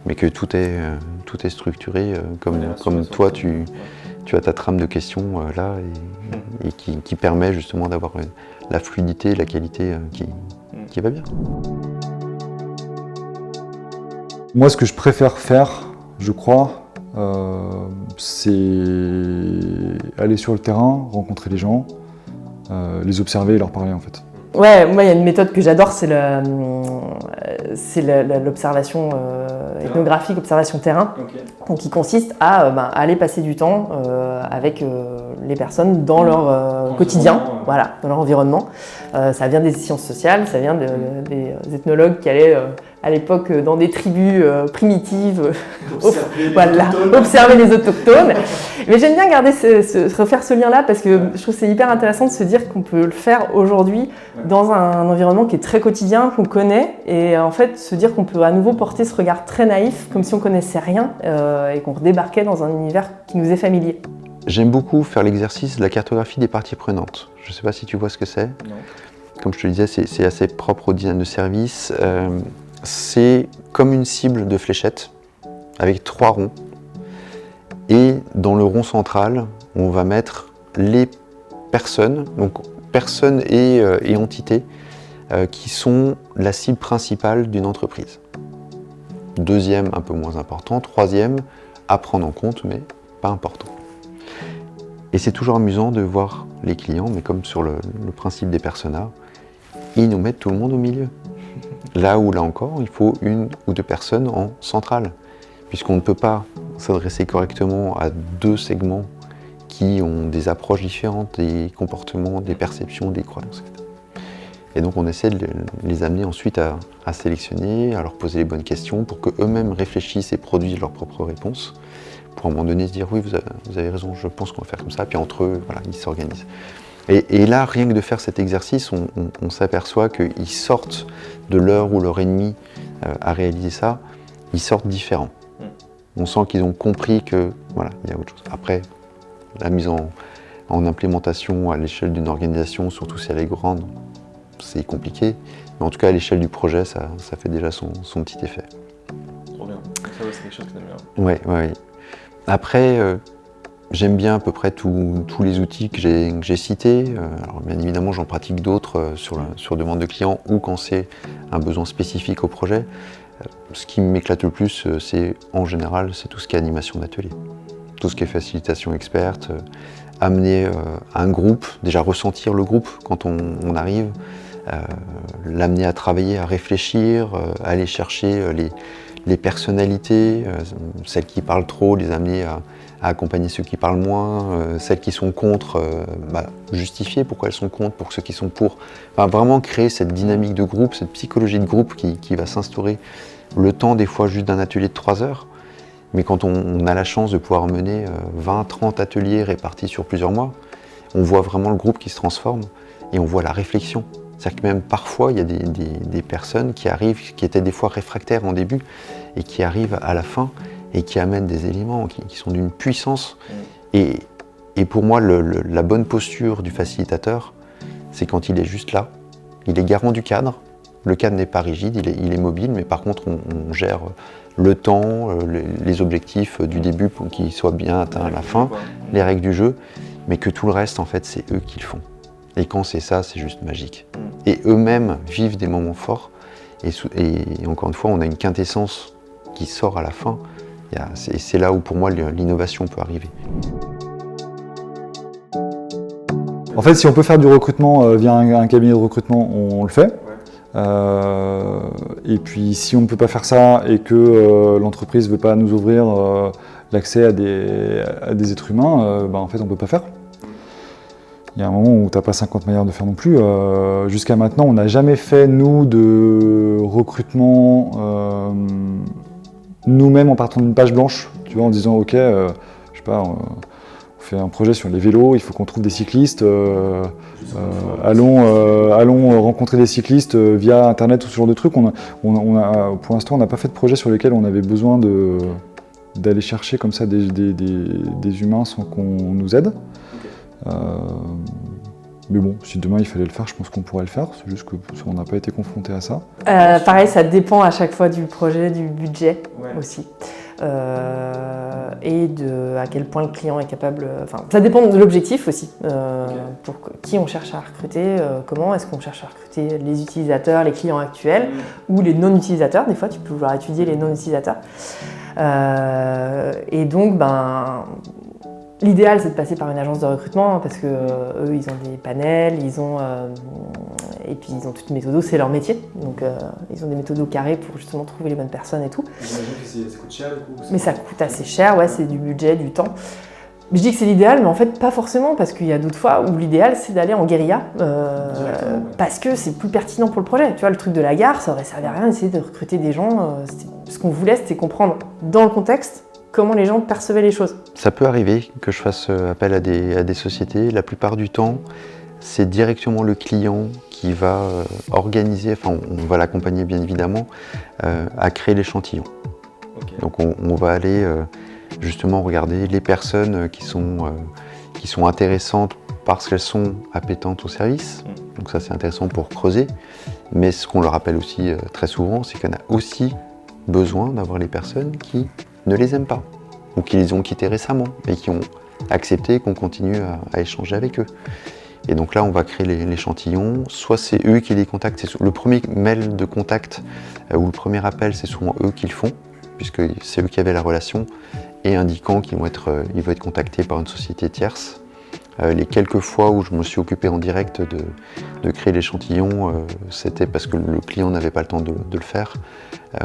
mais que tout est structuré comme toi tu as ta trame de questions là et qui permet justement d'avoir la fluidité et la qualité qui va bien. Moi, ce que je préfère faire, je crois, c'est aller sur le terrain, rencontrer les gens, les observer et leur parler en fait. Ouais, moi il y a une méthode que j'adore, c'est l'observation ethnographique, observation terrain, donc qui consiste à aller passer du temps avec les personnes dans leur quotidien, voilà, dans leur environnement. Ça vient des sciences sociales, ça vient des ethnologues qui allaient à l'époque dans des tribus primitives, observer les autochtones. Mais j'aime bien refaire ce lien-là parce que je trouve que c'est hyper intéressant de se dire qu'on peut le faire aujourd'hui dans un environnement qui est très quotidien, qu'on connaît, et en fait se dire qu'on peut à nouveau porter ce regard très naïf, comme si on connaissait rien et qu'on redébarquait dans un univers qui nous est familier. J'aime beaucoup faire l'exercice de la cartographie des parties prenantes. Je ne sais pas si tu vois ce que c'est. Comme je te le disais, c'est assez propre au design de service. C'est comme une cible de fléchette avec 3 ronds. Et dans le rond central, on va mettre les personnes, donc personnes et entités qui sont la cible principale d'une entreprise. Deuxième, un peu moins important. Troisième, à prendre en compte, mais pas important. Et c'est toujours amusant de voir les clients, mais comme sur le principe des personas, ils nous mettent tout le monde au milieu. Là où, là encore, il faut 1 ou 2 personnes en centrale, puisqu'on ne peut pas s'adresser correctement à 2 segments qui ont des approches différentes, des comportements, des perceptions, des croyances. Et donc on essaie de les amener ensuite à sélectionner, à leur poser les bonnes questions pour qu'eux-mêmes réfléchissent et produisent leurs propres réponses, pour à un moment donné se dire oui, vous avez raison, je pense qu'on va faire comme ça, puis entre eux, voilà, ils s'organisent. Et là, rien que de faire cet exercice, on s'aperçoit qu'ils sortent de l'heure ou leur ennemi à réaliser ça, ils sortent différents. On sent qu'ils ont compris que voilà, il y a autre chose. Après, la mise en implémentation à l'échelle d'une organisation, surtout si elle est grande, c'est compliqué. Mais en tout cas, à l'échelle du projet, ça fait déjà son petit effet. Trop bien. Ça, c'est quelque chose que t'aimes bien. Ouais. Après, j'aime bien à peu près tous les outils que j'ai cités. Alors, bien évidemment, j'en pratique d'autres sur demande de clients ou quand c'est un besoin spécifique au projet. Ce qui m'éclate le plus, c'est en général, c'est tout ce qui est animation d'atelier. Tout ce qui est facilitation experte, amener un groupe, déjà ressentir le groupe quand on arrive, l'amener à travailler, à réfléchir, aller chercher les personnalités, celles qui parlent trop, les amener à accompagner ceux qui parlent moins, celles qui sont contre, justifier pourquoi elles sont contre, pour ceux qui sont pour. Enfin, vraiment créer cette dynamique de groupe, cette psychologie de groupe qui va s'instaurer le temps des fois juste d'un atelier de 3 heures. Mais quand on a la chance de pouvoir mener 20-30 ateliers répartis sur plusieurs mois, on voit vraiment le groupe qui se transforme et on voit la réflexion. C'est-à-dire que même parfois, il y a des personnes qui arrivent, qui étaient des fois réfractaires en début et qui arrivent à la fin et qui amènent des éléments qui sont d'une puissance. Et pour moi, la bonne posture du facilitateur, c'est quand il est juste là, il est garant du cadre. Le cadre n'est pas rigide, il est mobile, mais par contre, on gère le temps, les objectifs du début pour qu'ils soient bien atteints à la fin, les règles du jeu, mais que tout le reste, en fait, c'est eux qui le font. Et quand c'est ça, c'est juste magique. Et eux-mêmes vivent des moments forts, et encore une fois, on a une quintessence qui sort à la fin, c'est là où, pour moi, l'innovation peut arriver. En fait, si on peut faire du recrutement via un cabinet de recrutement, on le fait. Et puis si on ne peut pas faire ça et que l'entreprise ne veut pas nous ouvrir l'accès à des êtres humains, en fait on ne peut pas faire. Il y a un moment où tu n'as pas 50 manières de faire non plus. Jusqu'à maintenant, on n'a jamais fait, nous, de recrutement nous-mêmes en partant d'une page blanche, tu vois, en disant ok, je sais pas, on fait un projet sur les vélos, il faut qu'on trouve des cyclistes, allons rencontrer des cyclistes via internet ou ce genre de trucs. Pour l'instant, on n'a pas fait de projet sur lesquels on avait besoin d'aller chercher comme ça des humains sans qu'on nous aide. Mais bon, si demain il fallait le faire, je pense qu'on pourrait le faire, c'est juste qu'on n'a pas été confronté à ça. Pareil, ça dépend à chaque fois du projet, du budget aussi. Et à quel point le client est capable... ça dépend de l'objectif aussi, pour qui on cherche à recruter, comment est-ce qu'on cherche à recruter les utilisateurs, les clients actuels ou les non-utilisateurs. Des fois, tu peux vouloir étudier les non-utilisateurs. Et donc, l'idéal, c'est de passer par une agence de recrutement parce que eux, ils ont des panels, et puis ils ont toute une méthode, c'est leur métier. Donc, ils ont des méthodes au carré pour justement trouver les bonnes personnes et tout. J'imagine que ça coûte cher du coup. Mais ça coûte assez cher, c'est du budget, du temps. Je dis que c'est l'idéal, mais en fait, pas forcément, parce qu'il y a d'autres fois où l'idéal, c'est d'aller en guérilla, parce que c'est plus pertinent pour le projet. Tu vois, le truc de la gare, ça aurait servi à rien d'essayer de recruter des gens. Ce qu'on voulait, c'était comprendre dans le contexte comment les gens percevaient les choses. Ça peut arriver que je fasse appel à des sociétés. La plupart du temps, c'est directement le client qui va organiser, on va l'accompagner bien évidemment, à créer l'échantillon. Okay. Donc on va aller justement regarder les personnes qui sont intéressantes parce qu'elles sont appétentes au service. Donc ça c'est intéressant pour creuser. Mais ce qu'on leur rappelle aussi très souvent, c'est qu'on a aussi besoin d'avoir les personnes qui ne les aiment pas, ou qui les ont quittés récemment, mais qui ont accepté qu'on continue à échanger avec eux. Et donc là, on va créer l'échantillon, soit c'est eux qui les contactent, le premier mail de contact ou le premier appel, c'est souvent eux qui le font, puisque c'est eux qui avaient la relation, et indiquant qu'ils vont être contactés par une société tierce. Les quelques fois où je me suis occupé en direct de créer l'échantillon, c'était parce que le client n'avait pas le temps de le faire.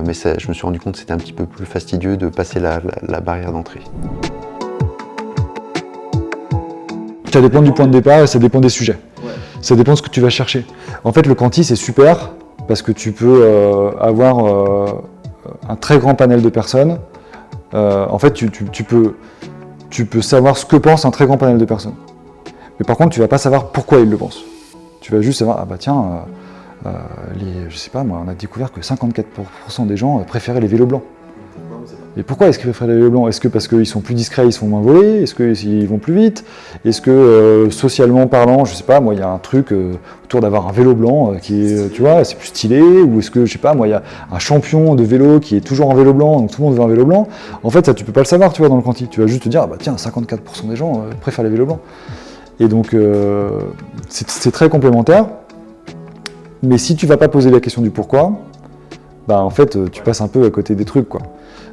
Mais je me suis rendu compte que c'était un petit peu plus fastidieux de passer la barrière d'entrée. Ça dépend du point de départ et ça dépend des sujets. Ça dépend de ce que tu vas chercher. En fait, le quanti, c'est super parce que tu peux avoir un très grand panel de personnes. En fait, tu peux savoir ce que pense un très grand panel de personnes. Mais par contre, tu ne vas pas savoir pourquoi ils le pensent. Tu vas juste savoir, je sais pas, moi, on a découvert que 54% des gens préféraient les vélos blancs. Et pourquoi est-ce qu'ils préfèrent les vélos blancs? Est-ce que parce qu'ils sont plus discrets, ils sont moins volés? Est-ce qu'ils vont plus vite? Est-ce que socialement parlant, je sais pas, moi, il y a un truc autour d'avoir un vélo blanc qui est, tu vois, c'est plus stylé? Ou est-ce que, je sais pas, moi, il y a un champion de vélo qui est toujours en vélo blanc, donc tout le monde veut un vélo blanc? En fait, ça, tu peux pas le savoir, tu vois, dans le quanti. Tu vas juste te dire, 54% des gens préfèrent les vélos blancs. Et donc, c'est très complémentaire. Mais si tu vas pas poser la question du pourquoi, en fait, tu passes un peu à côté des trucs, quoi.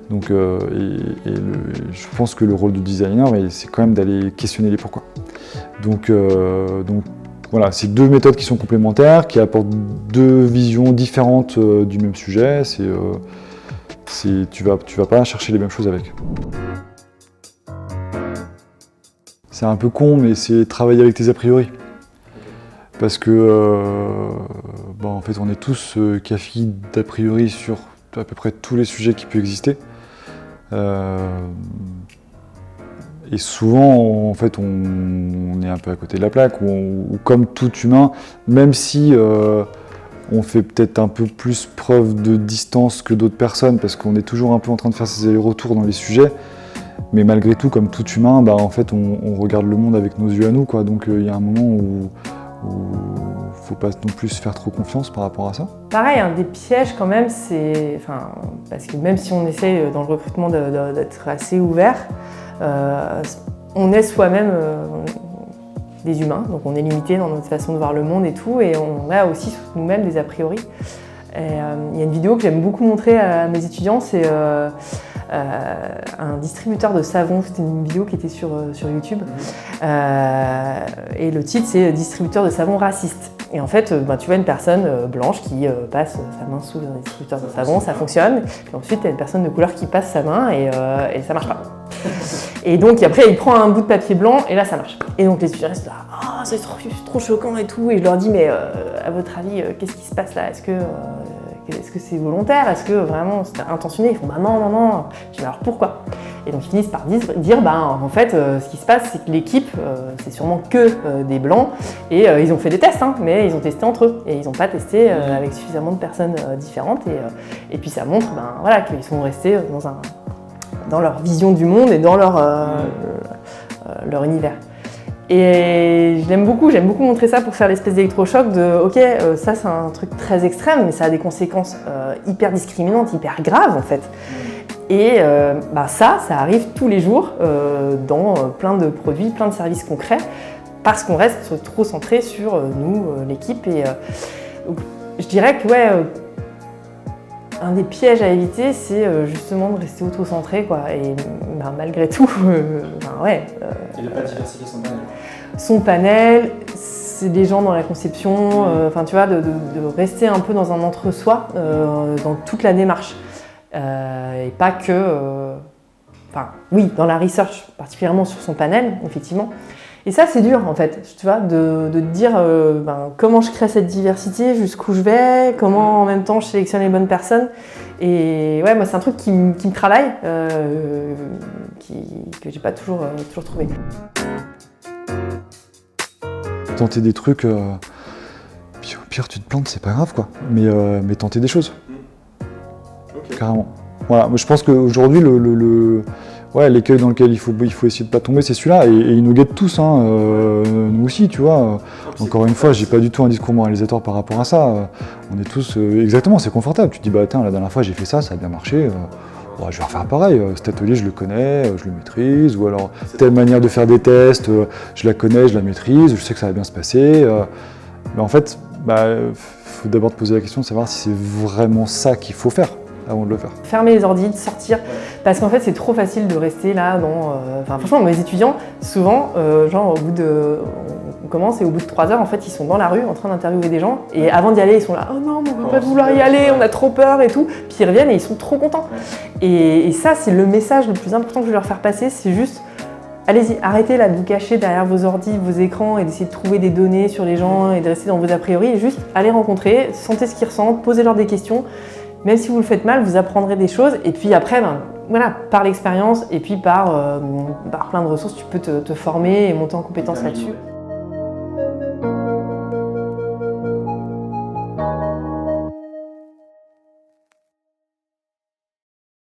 Donc, je pense que le rôle du designer, c'est quand même d'aller questionner les pourquoi. Donc voilà, c'est deux méthodes qui sont complémentaires, qui apportent deux visions différentes du même sujet. Tu vas pas chercher les mêmes choses avec. C'est un peu con, mais c'est travailler avec tes a priori. Parce que, en fait, on est tous cafés d'a priori sur à peu près tous les sujets qui peuvent exister. Et souvent, en fait, on est un peu à côté de la plaque, ou comme tout humain, même si on fait peut-être un peu plus preuve de distance que d'autres personnes, parce qu'on est toujours un peu en train de faire ses allers-retours dans les sujets, mais malgré tout, comme tout humain, en fait, on regarde le monde avec nos yeux à nous, quoi. Donc il y a un moment où faut pas non plus se faire trop confiance par rapport à ça. Pareil, un des pièges quand même, c'est, parce que même si on essaie dans le recrutement d'être assez ouvert, on est soi-même des humains, donc on est limité dans notre façon de voir le monde et tout, et on a aussi nous-mêmes des a priori. Il y a une vidéo que j'aime beaucoup montrer à mes étudiants, c'est un distributeur de savon. C'était une vidéo qui était sur YouTube. Et le titre, c'est « Distributeur de savon raciste ». Et en fait, tu vois une personne blanche qui passe sa main sous un distributeur de savon, ça fonctionne. Et ensuite, il y a une personne de couleur qui passe sa main et ça marche pas. Et donc après, il prend un bout de papier blanc et là, ça marche. Et donc les étudiants restent là, « Ah, c'est trop choquant et tout ». Et je leur dis « Mais à votre avis, qu'est-ce qui se passe là ? est-ce que c'est volontaire? Est-ce que vraiment c'était intentionné? Ils font bah non. Je dis alors pourquoi? Et donc ils finissent par dire en fait ce qui se passe c'est que l'équipe c'est sûrement que des blancs et ils ont fait des tests mais ils ont testé entre eux et ils n'ont pas testé avec suffisamment de personnes différentes et puis ça montre qu'ils sont restés dans leur vision du monde et dans leur univers. Et j'aime beaucoup montrer ça pour faire l'espèce d'électrochoc de ok, ça c'est un truc très extrême, mais ça a des conséquences hyper discriminantes, hyper graves en fait. Et ça arrive tous les jours dans plein de produits, plein de services concrets, parce qu'on reste trop centré sur nous, l'équipe. Et je dirais que un des pièges à éviter, c'est justement de rester auto-centré, quoi. Et malgré tout, Il n'a pas diversifié son panel. Son panel, c'est des gens dans la conception, tu vois, de rester un peu dans un entre-soi dans toute la démarche. Et pas que... oui, dans la research, particulièrement sur son panel, effectivement. Et ça, c'est dur, en fait, tu vois, de dire comment je crée cette diversité, jusqu'où je vais, comment en même temps je sélectionne les bonnes personnes. Et moi, c'est un truc qui me travaille, que j'ai pas toujours trouvé. Tenter des trucs, puis au pire, tu te plantes, c'est pas grave, quoi. Mais tenter des choses. Okay. Carrément. Voilà, je pense qu'aujourd'hui, l'écueil dans lequel il faut essayer de pas tomber, c'est celui-là, et il nous guette tous, nous aussi, tu vois. Encore une fois, j'ai pas du tout un discours moralisateur par rapport à ça. On est tous, exactement, c'est confortable. Tu te dis, la dernière fois j'ai fait ça, ça a bien marché, je vais refaire pareil. Cet atelier, je le connais, je le maîtrise, ou alors telle manière de faire des tests, je la connais, je la maîtrise, je sais que ça va bien se passer. Mais en fait, faut d'abord te poser la question de savoir si c'est vraiment ça qu'il faut faire avant de le faire. Fermer les ordi, sortir, parce qu'en fait c'est trop facile de rester là franchement, mes étudiants, souvent, on commence et au bout de 3 heures, en fait, ils sont dans la rue en train d'interviewer des gens et avant d'y aller, ils sont là « Oh non, on va pas vouloir y aller, on a trop peur et tout », puis ils reviennent et ils sont trop contents. Et ça, c'est le message le plus important que je veux leur faire passer, c'est juste allez-y, arrêtez là de vous cacher derrière vos ordi, vos écrans et d'essayer de trouver des données sur les gens et de rester dans vos a priori, et juste allez rencontrer, sentez ce qu'ils ressentent, posez-leur des questions. Même si vous le faites mal, vous apprendrez des choses et puis après, par l'expérience et puis par plein de ressources, tu peux te former et monter en compétence là-dessus.